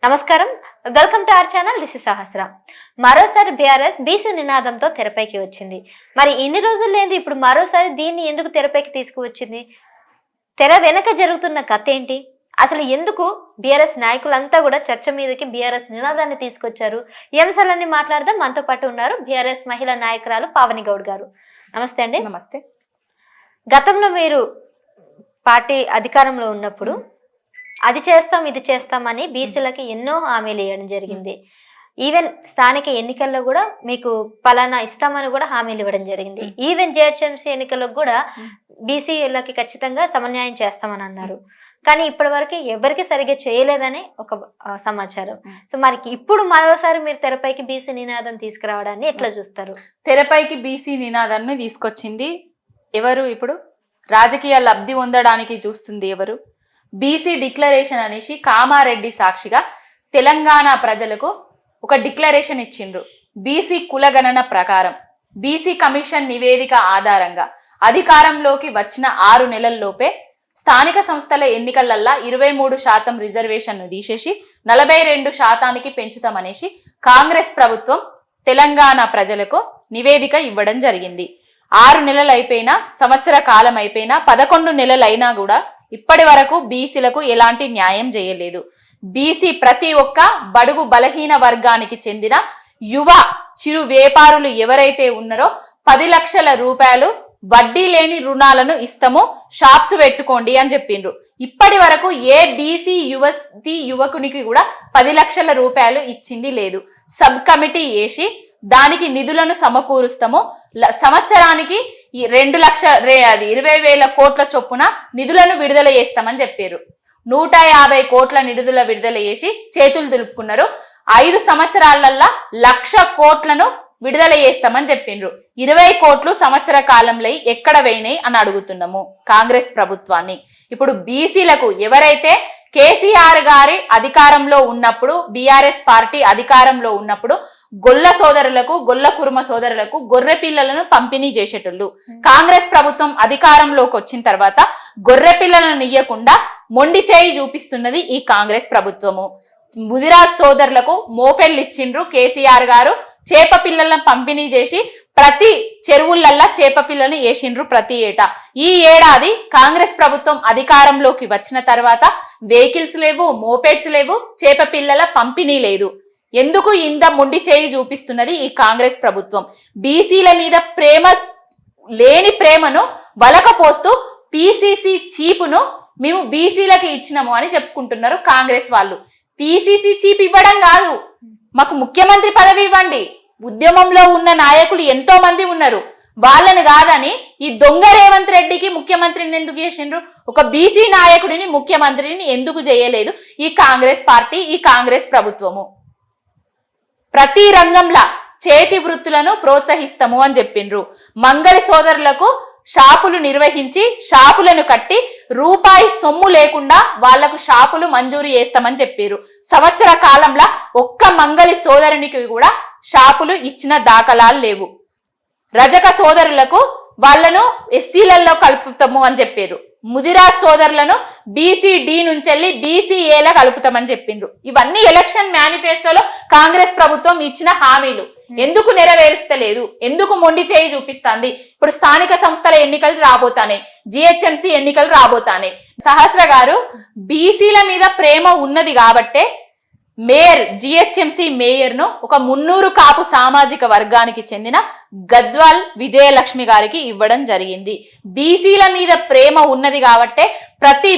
నమస్కారం, welcome to our channel. This is Sahasra. మరోసారి BRS BC నినాదంతో తెరపైకి వచ్చింది. మరి ఇన్ని రోజులు లేదు, ఇప్పుడు మరోసారి దీన్ని ఎందుకు తెరపైకి తీసుకువచ్చింది? తెర వెనక జరుగుతున్న కథ ఏంటి? అసలు ఎందుకు బీఆర్ఎస్ నాయకులంతా కూడా చర్చ మీదకి బీఆర్ఎస్ నినాదాన్ని తీసుకొచ్చారు? ఈ అంశాలన్నీ మాట్లాడదాం. మనతో పాటు ఉన్నారు బీఆర్ఎస్ మహిళా నాయకురాలు పావని గౌడ్ గారు. నమస్తే అండి. నమస్తే. గతంలో మీరు పార్టీ అధికారంలో ఉన్నప్పుడు అది చేస్తాం ఇది చేస్తామని బీసీలకి ఎన్నో హామీలు ఇవ్వడం జరిగింది. ఈవెన్ స్థానిక ఎన్నికల్లో కూడా మీకు పలానా ఇస్తామని కూడా హామీలు ఇవ్వడం జరిగింది. ఈవెన్ జిహెచ్ఎంసీ ఎన్నికలకు కూడా బీసీలకి ఖచ్చితంగా సమన్యాయం చేస్తామని అన్నారు. కానీ ఇప్పటి వరకు ఎవరికి సరిగ్గా చేయలేదని ఒక సమాచారం. సో మరి ఇప్పుడు మరోసారి మీరు తెరపైకి బీసీ నినాదం తీసుకురావడాన్ని ఎట్లా చూస్తారు? తెరపైకి బీసీ నినాదాన్ని తీసుకొచ్చింది ఎవరు? ఇప్పుడు రాజకీయ లబ్ధి పొందడానికి చూస్తుంది ఎవరు? బీసీ డిక్లరేషన్ అనేసి కామారెడ్డి సాక్షిగా తెలంగాణ ప్రజలకు ఒక డిక్లరేషన్ ఇచ్చిండ్రు. బీసీ కులగణన ప్రకారం బీసీ కమిషన్ నివేదిక ఆధారంగా అధికారంలోకి వచ్చిన 6 నెలల్లోపే స్థానిక సంస్థల ఎన్నికలల్లా 23% రిజర్వేషన్ను తీసేసి 42% పెంచుతామనేసి కాంగ్రెస్ ప్రభుత్వం తెలంగాణ ప్రజలకు నివేదిక ఇవ్వడం జరిగింది. 6 నెలలు అయిపోయినా, సంవత్సర కాలం అయిపోయినా, 11 నెలలు అయినా కూడా ఇప్పటి వరకు బీసీలకు ఎలాంటి న్యాయం చేయలేదు. బీసీ ప్రతి ఒక్క బడుగు బలహీన వర్గానికి చెందిన యువ చిరు వ్యాపారులు ఎవరైతే ఉన్నారో 10 లక్షల రూపాయలు వడ్డీ లేని రుణాలను ఇస్తాము, షాప్స్ పెట్టుకోండి అని చెప్పిండ్రు. ఇప్పటి వరకు ఏ బీసీ యువకునికి కూడా 10 లక్షల రూపాయలు ఇచ్చింది లేదు. సబ్ కమిటీ వేసి దానికి నిధులను సమకూరుస్తాము, సంవత్సరానికి 20,000 కోట్ల చొప్పున నిధులను విడుదల చేస్తామని చెప్పారు. 150 కోట్ల నిధుల విడుదల చేసి చేతులు దులుపుకున్నారు. 5 సంవత్సరాలల్లా 1,00,000 కోట్లను విడుదల చేస్తామని చెప్పిండ్రు. 20 కోట్లు సంవత్సర కాలంలో ఎక్కడ పోయినాయి అని అడుగుతున్నాము కాంగ్రెస్ ప్రభుత్వాన్ని. ఇప్పుడు బీసీలకు ఎవరైతే కేసీఆర్ గారి అధికారంలో ఉన్నప్పుడు, బీఆర్ఎస్ పార్టీ అధికారంలో ఉన్నప్పుడు గొల్ల సోదరులకు, గొల్ల కురుమ సోదరులకు గొర్రె పిల్లలను పంపిణీ చేసేటోళ్ళు. కాంగ్రెస్ ప్రభుత్వం అధికారంలోకి వచ్చిన తర్వాత గొర్రె పిల్లలను ఇయ్యకుండా మొండి చేయి చూపిస్తున్నది ఈ కాంగ్రెస్ ప్రభుత్వము. ముదిరాజ్ సోదరులకు మోఫెళ్ళు ఇచ్చిండ్రు కేసీఆర్ గారు. చేప పిల్లలను పంపిణీ చేసి ప్రతి చెరువులల్లా చేప పిల్లని వేసిండ్రు ప్రతి ఏటా. ఈ ఏడాది కాంగ్రెస్ ప్రభుత్వం అధికారంలోకి వచ్చిన తర్వాత వెహికల్స్ లేవు, మోపెడ్స్ లేవు, చేప పిల్లల పంపిణీ లేదు. ఎందుకు ఇంత మొండి చేయి చూపిస్తున్నది ఈ కాంగ్రెస్ ప్రభుత్వం? బీసీల మీద లేని ప్రేమను వలకపోస్తూ పిసిసి చీపును మేము బీసీలకి ఇచ్చినాము అని చెప్పుకుంటున్నారు కాంగ్రెస్ వాళ్ళు. పిసిసి చీప్ ఇవ్వడం కాదు, మాకు ముఖ్యమంత్రి పదవి ఇవ్వండి. ఉద్యమంలో ఉన్న నాయకులు ఎంతో మంది ఉన్నారు, వాళ్ళని కాదని ఈ దొంగ రేవంత్ రెడ్డికి ముఖ్యమంత్రిని ఎందుకు చేసిండ్రు? ఒక బీసీ నాయకుడిని ముఖ్యమంత్రిని ఎందుకు చేయలేదు ఈ కాంగ్రెస్ పార్టీ, ఈ కాంగ్రెస్ ప్రభుత్వము? ప్రతి రంగంలో చేతి వృత్తులను ప్రోత్సహిస్తాము అని చెప్పిండ్రు. మంగళి సోదరులకు షాపులు నిర్వహించి షాపులను కట్టి రూపాయి సొమ్ము లేకుండా వాళ్లకు షాపులు మంజూరు చేస్తామని చెప్పారు. సంవత్సర కాలంలో ఒక్క మంగళి సోదరునికి కూడా షాపులు ఇచ్చిన దాఖలాలు లేవు. రజక సోదరులకు వాళ్లను ఎస్సీలలో కలుపుతాము అని చెప్పారు. ముదిరాజ్ సోదరులను బీసీడి నుంచి వెళ్ళి బీసీఏలా కలుపుతామని చెప్పిండ్రు. ఇవన్నీ ఎలక్షన్ మేనిఫెస్టోలో కాంగ్రెస్ ప్రభుత్వం ఇచ్చిన హామీలు. ఎందుకు నెరవేరుస్తలేదు? ఎందుకు మొండి చేయి చూపిస్తుంది? ఇప్పుడు స్థానిక సంస్థల ఎన్నికలు రాబోతాయి, జిహెచ్ఎంసీ ఎన్నికలు రాబోతాయి. సహస్ర గారు బీసీల మీద ప్రేమ ఉన్నది కాబట్టే జిహెచ్ఎంసీ మేయర్ ను ఒక 300 కాపు సామాజిక వర్గానికి చెందిన గద్వాల్ విజయలక్ష్మి గారికి ఇవ్వడం జరిగింది. బీసీల మీద ప్రేమ ఉన్నది కాబట్టే ప్రతి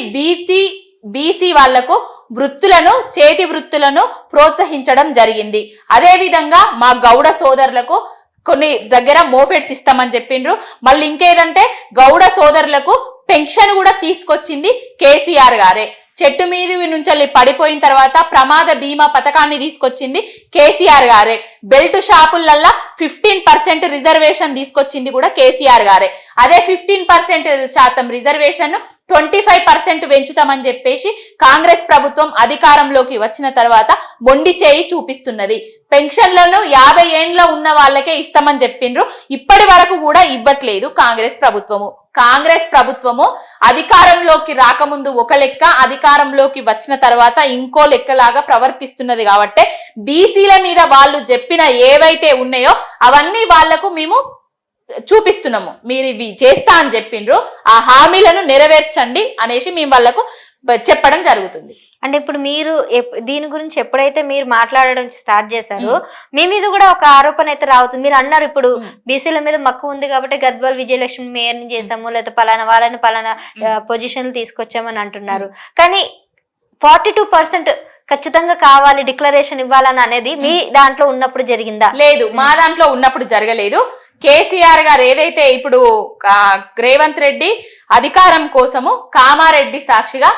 బీసీ వాళ్లకు వృత్తులను, చేతి వృత్తులను ప్రోత్సహించడం జరిగింది. అదే విధంగా మా గౌడ సోదరులకు కొన్ని దగ్గర మోఫెడ్స్ ఇస్తామని చెప్పిండ్రు. మళ్ళీ ఇంకేదంటే గౌడ సోదరులకు పెన్షన్ కూడా తీసుకొచ్చింది కేసీఆర్ గారే. చెట్టు మీద నుంచి పడిపోయిన తర్వాత ప్రమాద బీమా పథకాన్ని తీసుకొచ్చింది కేసీఆర్ గారే. బెల్ట్ షాపులల్లా 15% రిజర్వేషన్ తీసుకొచ్చింది కూడా కేసీఆర్ గారే. అదే 15% రిజర్వేషన్ 25% పెంచుతామని చెప్పేసి కాంగ్రెస్ ప్రభుత్వం అధికారంలోకి వచ్చిన తర్వాత మొండి చేయి చూపిస్తున్నది. పెన్షన్లను 50 ఏండ్ల ఉన్న వాళ్ళకే ఇస్తామని చెప్పిండ్రు, ఇప్పటి వరకు కూడా ఇవ్వట్లేదు కాంగ్రెస్ ప్రభుత్వము. కాంగ్రెస్ ప్రభుత్వము అధికారంలోకి రాకముందు ఒక లెక్క, అధికారంలోకి వచ్చిన తర్వాత ఇంకో లెక్కలాగా ప్రవర్తిస్తున్నది. కాబట్టి బీసీల మీద వాళ్ళు చెప్పిన ఏవైతే ఉన్నాయో అవన్నీ వాళ్లకు మేము చూపిస్తున్నాము. మీరు ఇవి చేస్తా అని చెప్పిండ్రు, ఆ హామీలను నెరవేర్చండి అనేసి మేము వాళ్ళకు చెప్పడం జరుగుతుంది. అంటే ఇప్పుడు మీరు దీని గురించి ఎప్పుడైతే మీరు మాట్లాడడం స్టార్ట్ చేశారో మీ మీద కూడా ఒక ఆరోపణ అయితే రావుతుంది. మీరు అన్నారు ఇప్పుడు బీసీల మీద మక్కువ ఉంది కాబట్టి గద్వాల్ విజయలక్ష్మి మేయర్ని చేసాము, లేదా పలానా వాళ్ళని పలానా పొజిషన్లు తీసుకొచ్చామని అంటున్నారు. కానీ 42% ఖచ్చితంగా కావాలి, డిక్లరేషన్ ఇవ్వాలని అనేది మీ దాంట్లో ఉన్నప్పుడు జరిగిందా? లేదు, మా దాంట్లో ఉన్నప్పుడు జరగలేదు. కేసీఆర్ గారు ఏదైతే ఇప్పుడు రేవంత్ రెడ్డి అధికారం కోసము కామారెడ్డి సాక్షిగా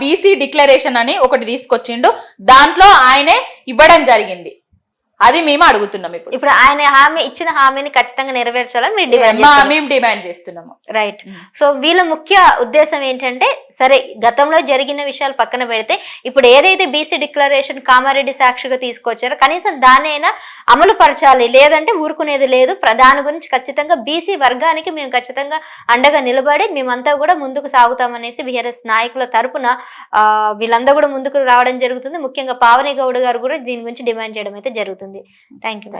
బీసీ డిక్లరేషన్ అని ఒకటి తీసుకొచ్చిండు, దాంట్లో ఆయనే ఇవ్వడం జరిగింది. అది మేము అడుగుతున్నాం. ఇప్పుడు ఆయన ఇచ్చిన హామీని ఖచ్చితంగా నెరవేర్చాలని మేము డిమాండ్ చేస్తున్నాము. రైట్. సో వీళ్ళ ముఖ్య ఉద్దేశం ఏంటంటే, సరే గతంలో జరిగిన విషయాలు పక్కన పెడితే ఇప్పుడు ఏదైతే బీసీ డిక్లరేషన్ కామారెడ్డి సాక్షిగా తీసుకొచ్చారో కనీసం దానైనా అమలు పరచాలి, లేదంటే ఊరుకునేది లేదు. దాని గురించి ఖచ్చితంగా బీసీ వర్గానికి మేము ఖచ్చితంగా అండగా నిలబడి మేమంతా కూడా ముందుకు సాగుతామనేసి బీఆర్ఎస్ నాయకుల తరపున వీళ్ళందరూ కూడా ముందుకు రావడం జరుగుతుంది. ముఖ్యంగా పావని గౌడ్ గారు కూడా దీని గురించి డిమాండ్ చేయడం అయితే జరుగుతుంది. Thank you.